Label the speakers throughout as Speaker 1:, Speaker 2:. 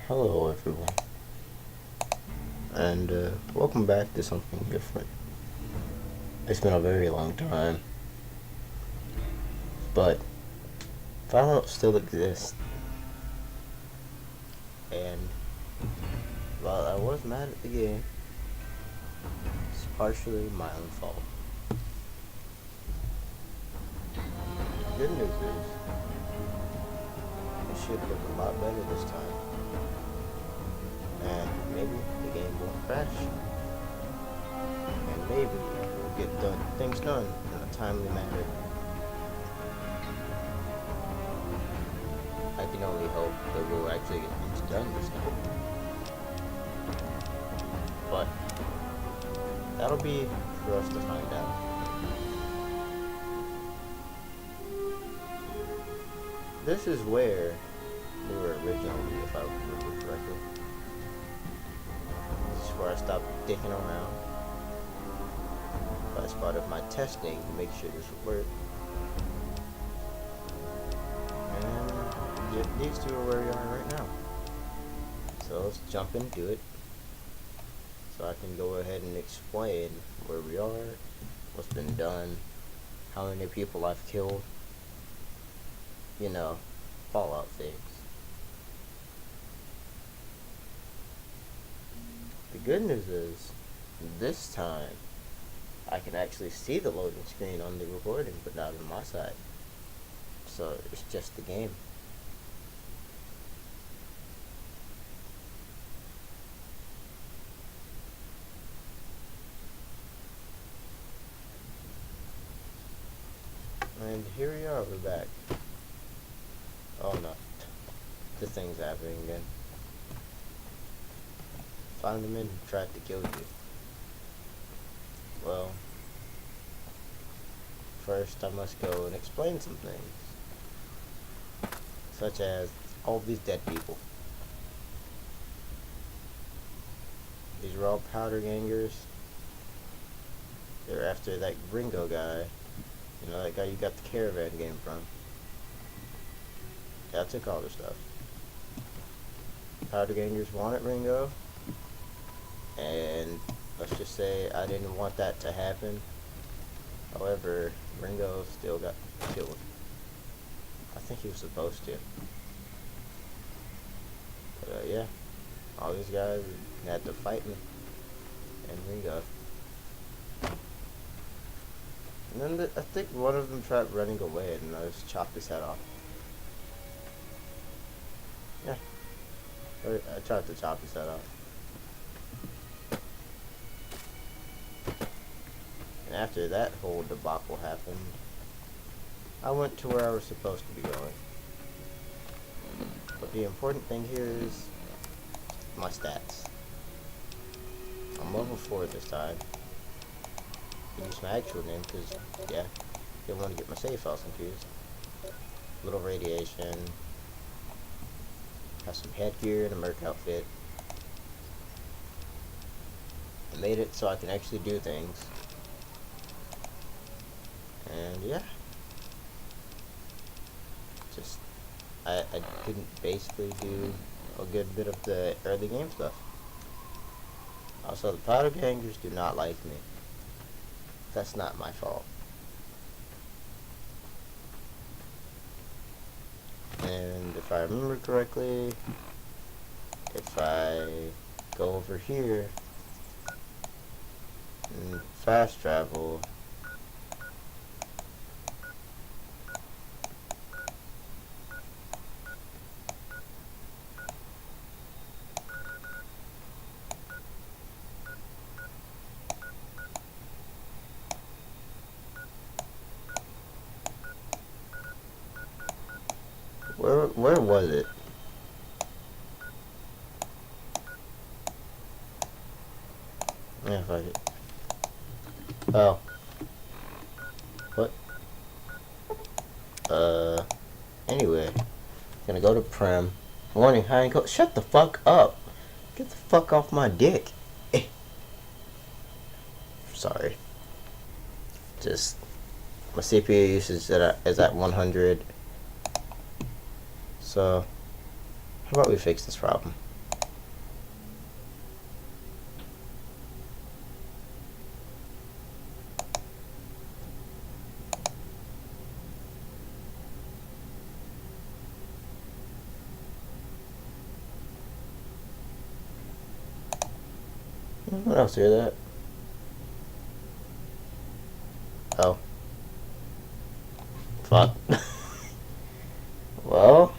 Speaker 1: Hello everyone, and welcome back to something different. It's been a very long time, but Fallout still exists, and while I was mad at the game, it's partially my own fault. The good news is, it should look a lot better this time, and maybe the game won't crash, and maybe we'll get things done in a timely manner. I can only hope that we'll actually get things done this time. But that'll be for us to find out. This is where we were originally, if I remember correctly. This is where I stopped dicking around. As part of my testing to make sure this would work. And these two are where we are right now. So let's jump into it. So I can go ahead and explain where we are, what's been done, how many people I've killed. You know, Fallout things. The good news is, this time, I can actually see the loading screen on the recording, but not on my side. So it's just the game. And here we are, we're back. Oh no. The thing's happening again. Found him and tried to kill you. Well, first I must go and explain some things. Such as all these dead people. These are all powder gangers. They're after that Ringo guy. You know, that guy you got the caravan game from. Yeah, I took all their stuff. Powder gangers wanted Ringo. And let's just say I didn't want that to happen. However, Ringo still got killed. I think he was supposed to. But yeah, all these guys had to fight me and Ringo. And then I think one of them tried running away, and I just chopped his head off. Yeah, I tried to chop his head off. And after that whole debacle happened, I went to where I was supposed to be going. But the important thing here is my stats. I'm level 4 this time. Use my actual name because, yeah, didn't want to get my save files confused. Little radiation. Have some headgear and a merc outfit. I made it so I can actually do things. And yeah. Just, I didn't basically do a good bit of the early game stuff. Also, the powder gangers do not like me. That's not my fault. And if I remember correctly, if I go over here and fast travel, where was it? Yeah, fuck it. Oh. What? Anyway. Gonna go to Prem. Warning, high and cold. Shut the fuck up. Get the fuck off my dick. Sorry. Just, my CPU usage is at 100. So, how about we fix this problem? What else hear that? Oh. Fuck. Well,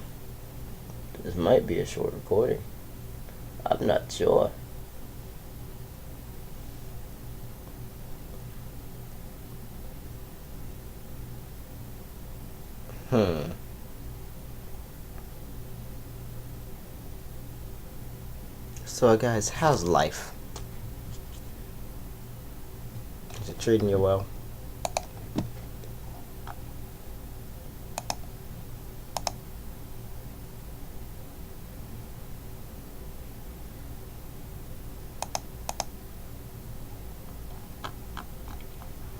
Speaker 1: this might be a short recording. I'm not sure. So guys, how's life? Is it treating you well?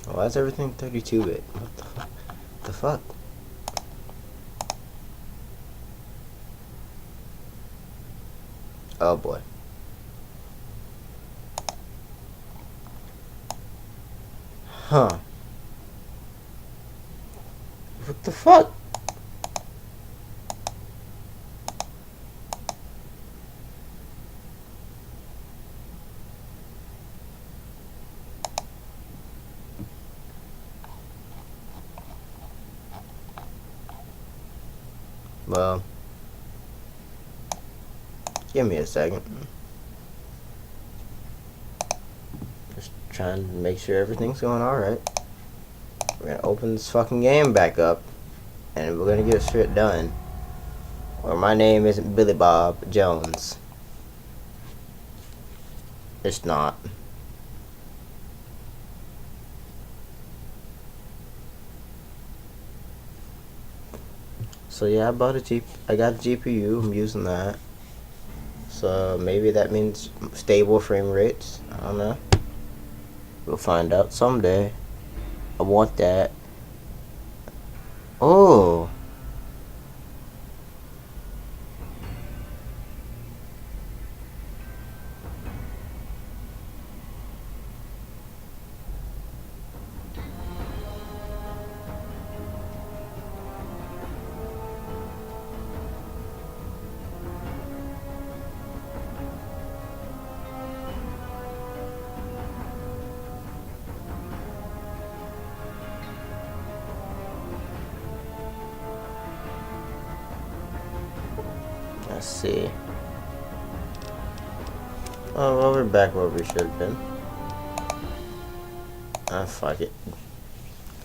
Speaker 1: Why is everything 32-bit? What the fuck? Oh boy. Huh. What the fuck? Well, give me a second. Just trying to make sure everything's going alright. We're gonna open this fucking game back up, and we're gonna get shit done. Or my name isn't Billy Bob Jones. It's not. So yeah, I got a GPU. I'm using that. So maybe that means stable frame rates. I don't know. We'll find out someday. I want that. Oh. Let's see. Oh, well, we're back where we should have been. Ah, fuck it.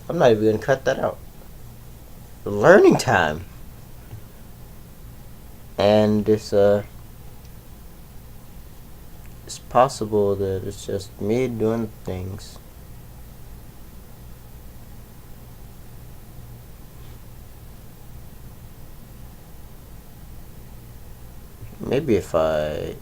Speaker 1: I'm not even gonna cut that out. Learning time. And it's possible that it's just me doing things. Maybe if I...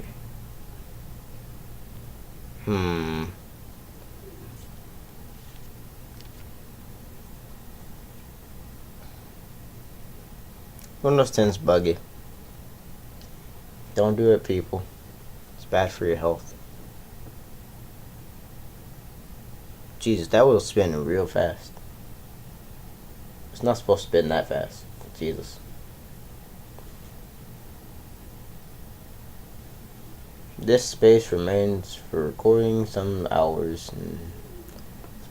Speaker 1: Windows 10's buggy. Don't do it, people. It's bad for your health. Jesus, that wheel's spinning real fast. It's not supposed to spin that fast. Jesus. This space remains for recording some hours, and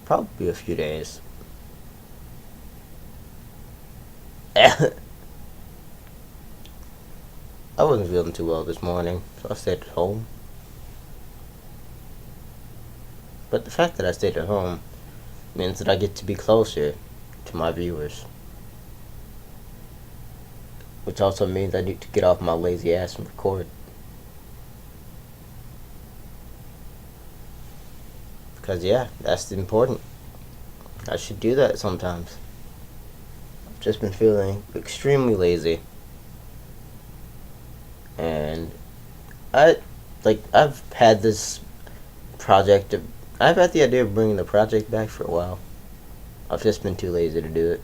Speaker 1: probably a few days. I wasn't feeling too well this morning, so I stayed at home. But the fact that I stayed at home means that I get to be closer to my viewers. Which also means I need to get off my lazy ass and record. Because yeah, that's important. I should do that sometimes. I've just been feeling extremely lazy. And I've had this project. I've had the idea of bringing the project back for a while. I've just been too lazy to do it.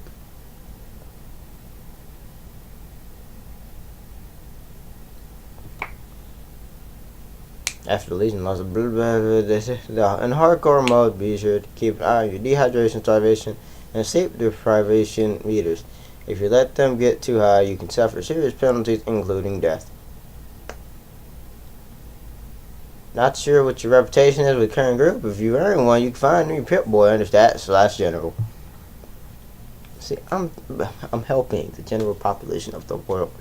Speaker 1: After Legion loss of in hardcore mode, be sure to keep an eye on your dehydration, starvation, and sleep deprivation meters. If you let them get too high, you can suffer serious penalties, including death. Not sure what your reputation is with current group. If you earn one, you can find me Pip-Boy under stat/general. See, I'm helping the general population of the world.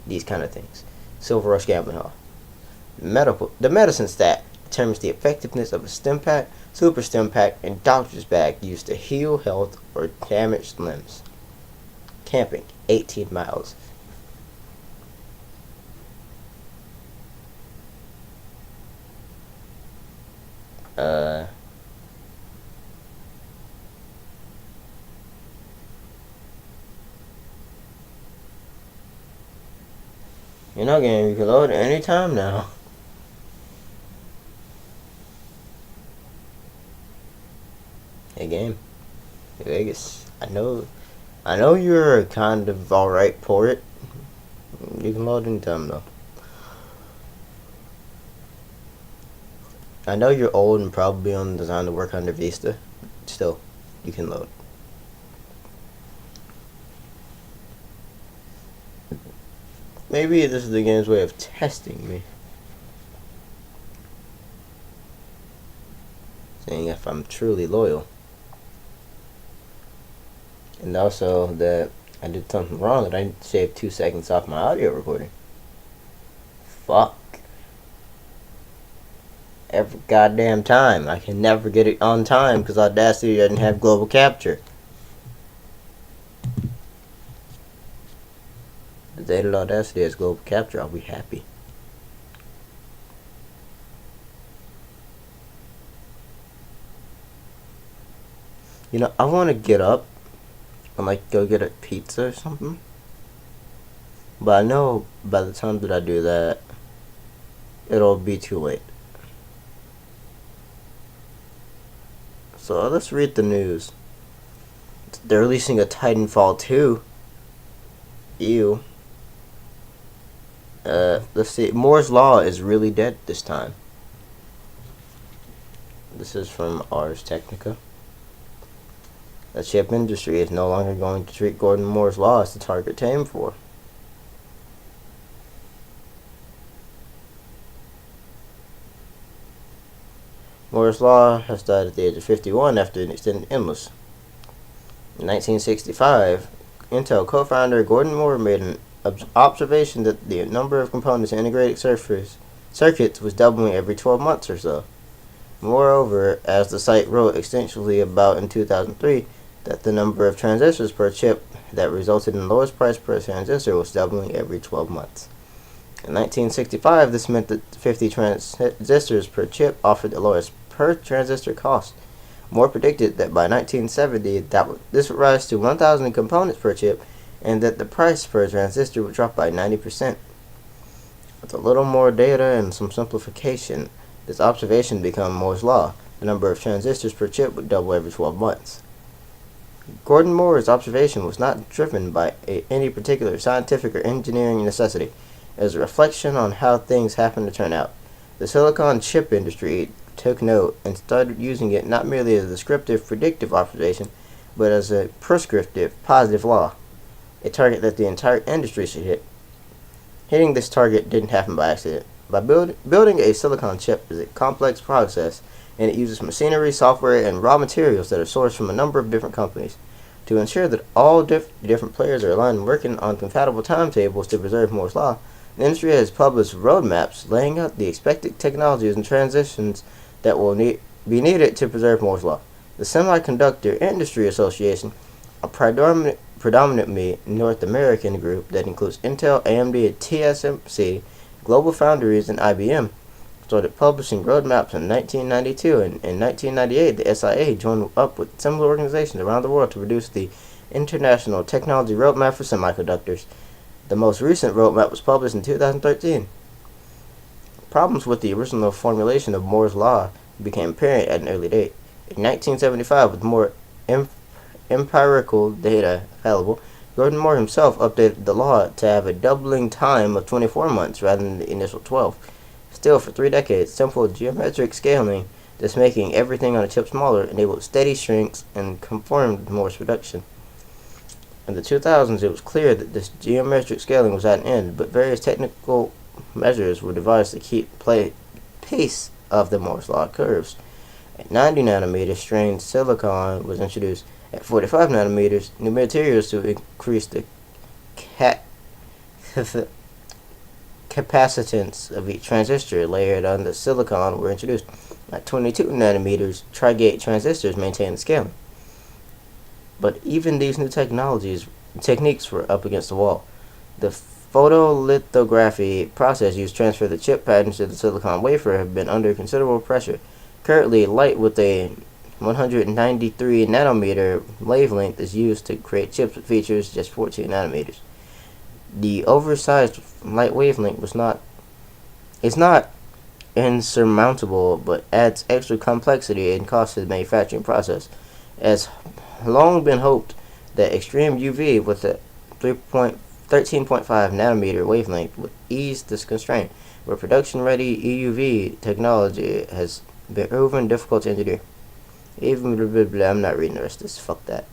Speaker 1: These kind of things. Silver Rush Gambling Hall. The medicine stat determines the effectiveness of a stim pack, super stim pack, and doctor's bag used to heal health or damaged limbs. Camping, 18 miles. You're not game. You can load anytime now. Hey game, Vegas. I know you're a kind of alright port. You can load anytime though. I know you're old and probably on design to work under Vista. Still, you can load. Maybe this is the game's way of testing me. Seeing if I'm truly loyal. And also that I did something wrong, that I shaved 2 seconds off my audio recording. Fuck. Every goddamn time. I can never get it on time because Audacity doesn't have global capture. The day that Audacity has global capture, I'll be happy. You know, I want to get up and like go get a pizza or something. But I know by the time that I do that, it'll be too late. So let's read the news. They're releasing a Titanfall 2. Ew. Let's see. Moore's Law is really dead this time. This is from Ars Technica. The chip industry is no longer going to treat Gordon Moore's Law as the target to aim for. Moore's Law has died at the age of 51 after an extended illness. In 1965, Intel co-founder Gordon Moore made an observation that the number of components in integrated circuits was doubling every 12 months or so. Moreover, as the site wrote extensively about in 2003, that the number of transistors per chip that resulted in the lowest price per transistor was doubling every 12 months. In 1965, this meant that 50 transistors per chip offered the lowest per transistor cost. Moore predicted that by 1970, this would rise to 1,000 components per chip, and that the price per transistor would drop by 90%. With a little more data and some simplification, this observation became Moore's Law. The number of transistors per chip would double every 12 months. Gordon Moore's observation was not driven by any particular scientific or engineering necessity. It was a reflection on how things happen to turn out. The silicon chip industry took note and started using it not merely as a descriptive, predictive observation, but as a prescriptive, positive law, a target that the entire industry should hit. Hitting this target didn't happen by accident. By building a silicon chip is a complex process, and it uses machinery, software, and raw materials that are sourced from a number of different companies. To ensure that all different players are aligned and working on compatible timetables to preserve Moore's Law, the industry has published roadmaps laying out the expected technologies and transitions that will be needed to preserve Moore's Law. The Semiconductor Industry Association, a predominantly North American group that includes Intel, AMD, TSMC, Global Foundries, and IBM, started publishing roadmaps in 1992, and in 1998 the SIA joined up with similar organizations around the world to produce the International Technology Roadmap for Semiconductors. The most recent roadmap was published in 2013. Problems with the original formulation of Moore's Law became apparent at an early date. In 1975, with more empirical data available, Gordon Moore himself updated the law to have a doubling time of 24 months rather than the initial 12. Still, for 3 decades, simple geometric scaling, thus making everything on a chip smaller, enabled steady shrinks and conformed Moore's production. In the 2000s, it was clear that this geometric scaling was at an end, but various technical measures were devised to keep pace of the Moore's Law curves. At 90 nanometers, strained silicon was introduced. At 45 nanometers, new materials to increase the capacitance of each transistor layered on the silicon were introduced. At 22 nanometers, tri-gate transistors maintained scaling. But even these new techniques were up against the wall. The photolithography process used to transfer the chip patterns to the silicon wafer have been under considerable pressure. Currently, light with a 193 nanometer wavelength is used to create chips with features just 14 nanometers. The oversized light wavelength is not insurmountable, but adds extra complexity and cost to the manufacturing process. It has long been hoped that extreme UV with a 13.5 nanometer wavelength would ease this constraint, where production-ready EUV technology has been proven difficult to engineer. Even blah, blah, blah, I'm not reading the rest of this. Fuck that.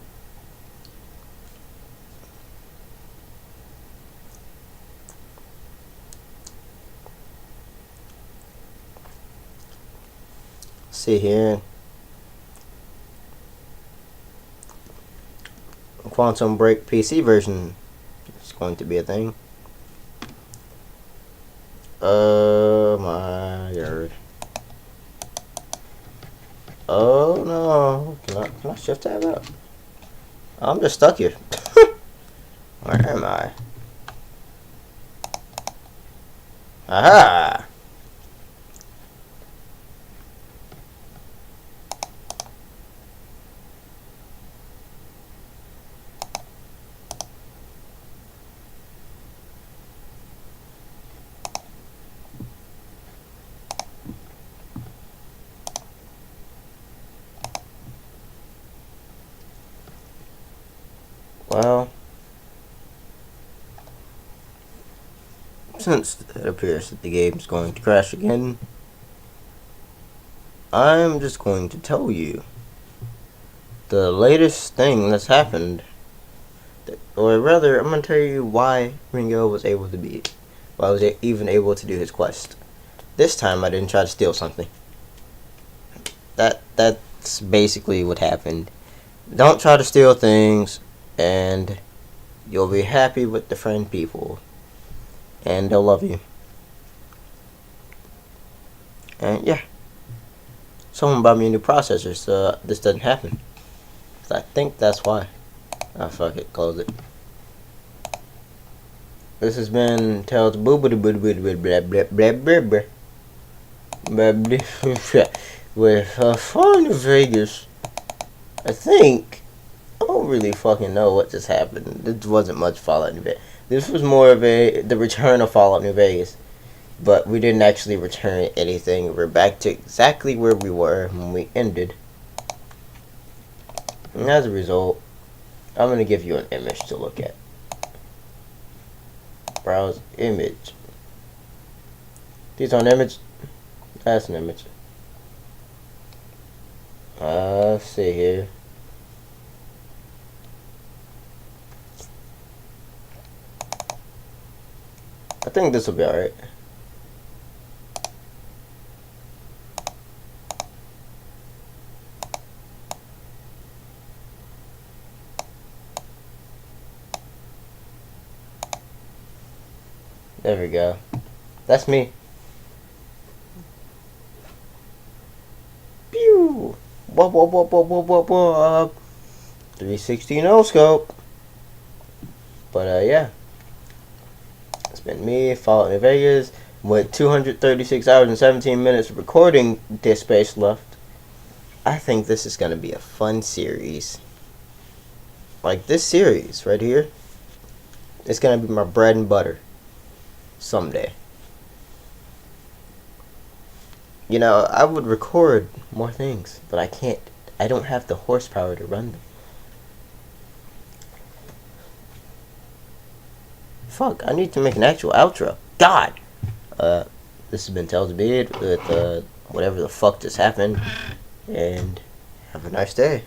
Speaker 1: See here. Quantum Break PC version is going to be a thing. Oh my god. Oh no. Can I shift tab out? I'm just stuck here. Where am I? Aha! Well, since it appears that the game's going to crash again, I'm just going to tell you the latest thing that's happened. Or rather, I'm going to tell you why Ringo was able to beat. Why I was even able to do his quest. This time I didn't try to steal something. That's basically what happened. Don't try to steal things, and you'll be happy with the friend people. And they'll love you. And yeah. Someone bought me a new processor, so this doesn't happen. I think that's why. Ah, fuck it, close it. This has been Tales blah blah blah blah blah blah blah blah blah with Fallout New Vegas. I think I don't really fucking know what just happened. This wasn't much Fallout New Vegas. This was more of the return of Fallout New Vegas. But we didn't actually return anything. We're back to exactly where we were when we ended. And as a result, I'm going to give you an image to look at. Browse image. These are an image. That's an image. Let's see here. I think this will be alright. There we go. That's me. Pew! Whoop, whoop, whoop, whoop, whoop, whoop, whoop. 360 no scope. But yeah. It's been me, Fallout New Vegas, with 236 hours and 17 minutes of recording disk space left. I think this is going to be a fun series. Like this series right here. It's going to be my bread and butter. Someday. You know, I would record more things, but I can't. I don't have the horsepower to run them. Fuck, I need to make an actual outro. God! This has been TalesOfBead with, whatever the fuck just happened. And have a nice day.